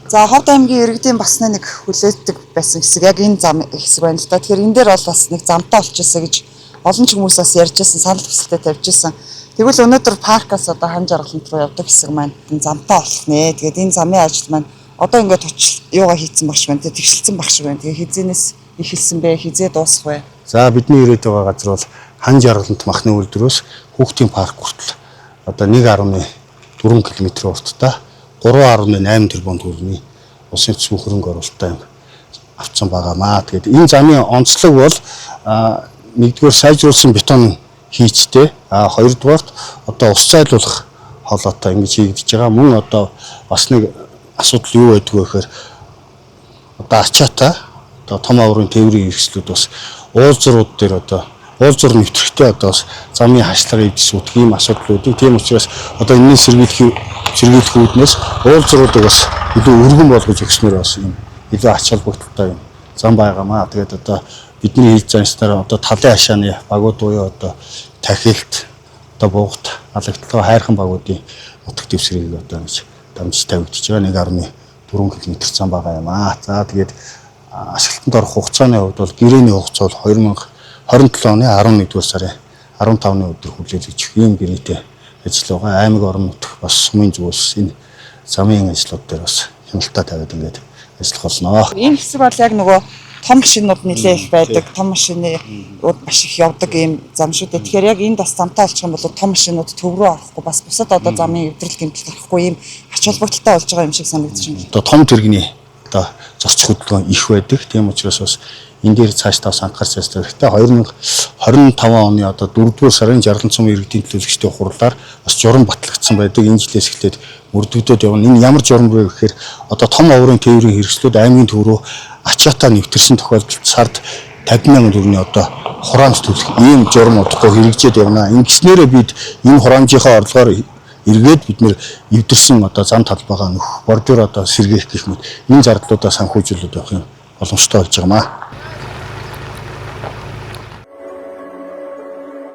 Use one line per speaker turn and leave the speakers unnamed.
За Ховд аймгийн иргэдийн бас нэг хүлээдэг байсан хэсэг яг энэ зам хэсэг байна л да. Тэгэхээр энэ дээр бол бас нэг замтай болчихсон гэж олон ч хүмүүс бас ярьж байсан, санал хүсэлтэд тавьж байсан. Тэгвэл өнөөдөр паркаас одоо хан жаргалант руу явдаг хэсэг маань замтай болох нэ. Тэгээд энэ замын ажил маань одоо ингээд юугаа хийцэн багш байна. Тэгшилсэн багш байна. Тэгээ хизэнээс эхэлсэн бэ? Хизээ дуусах вэ?
За бидний ирээд байгаа газар бол хан жаргалант махны үйлдвэрөөс хүүхдийн парк хүртэл одоо 1.4 км урттай 3.8 тэрбум төгрөгийн улсын төсвийн хөрөнгө оруулалттай авцсан байгаамаа. Тэгээд энэ замын онцлог бол нэгдүгээр сайжруулсан бетон хийцтэй, хоёрдугаарт одоо ус зайлуулах хоолойтой ингэж хийгдэж байгаа. Мөн одоо бас нэг асуудал юу байдг вэ гэхээр одоо ачаатай одоо том аврын тээврийн хэрэгслүүд бас уулзрууд дээр одоо уулзур нэвтрэхтэй одоо бас замын хашлага эвдс ут ийм асуудлуудыг тийм учраас одоо энэний сэргийлэх үүднээс уулзруудыг бас илүү өргөн болгож өгснээр бас юм илүү ач холбогдолтой юм зам байгаамаа. Тэгээд одоо бидний хийж занстаар одоо талын хашааны багууд буюу одоо тахилт одоо буугт алагдлагын хайрхан багуудын нутаг дэвсгэрийг одоо ингэж дамжиж тавигдж байгаа 1.4 км зам байгаа юм аа. За тэгээд ашиглалтанд орох хугацааны хувьд бол гэрээний хугацаа бол 2027 оны 11-р сарын 15-ны өдөр хүлээлгэж ийм гэрээтэй ажил байгаа. Аймаг орон нутг бас сумын зүгээс энэ замын ажлууд дээр бас хяналтаа тавиад ингээд ажиллах болно.
Энэ хэсэг бол яг нөгөө том машинууд нэлээ их байдаг. Том машинууд маш их явдаг ийм зам шүү дээ. Тэгэхээр яг энд бас замтай болчих юм бол том машинууд төв рүү орохгүй бас бусад одоо замын эвдрэл гэмтэл гарахгүй ийм ач холбогдолтой болж байгаа юм шиг санагдаж байна.
Одоо том тэрэгний одоо зорчих хөдөлгөөн их байдаг. Тийм учраас бас энэ дээр цааш тавс анхаарч ястаа хэрэгтэй. 2025 оны одоо 4-р сарын Жаргалан цум иргэдийн төлөвлөгчдийн хурлаар бас журам батлагдсан байдаг. Энэ жилээс эхлээд мөрдөгдөд явна. Энэ ямар журам вэ гэхээр одоо том аврын тээврийн хэрэгслүүд аймгийн төв рүү ачаатаа нэвтэрсэн тохиолдолд сард 50,000 төгрөгийн одоо хураамж төлөх ийм журам удахгүй хэрэгжээд явна. Ингэснээрээ бид энэ хураамжийнхаа орлогоор эргээд бид нэр эвдэрсэн одоо зам талбайгаа нөх бордюр одоо сэргээх гэх мэт энэ зардлуудаа санхүүжүүлээд явах юм боломжтой болж байгаамаа.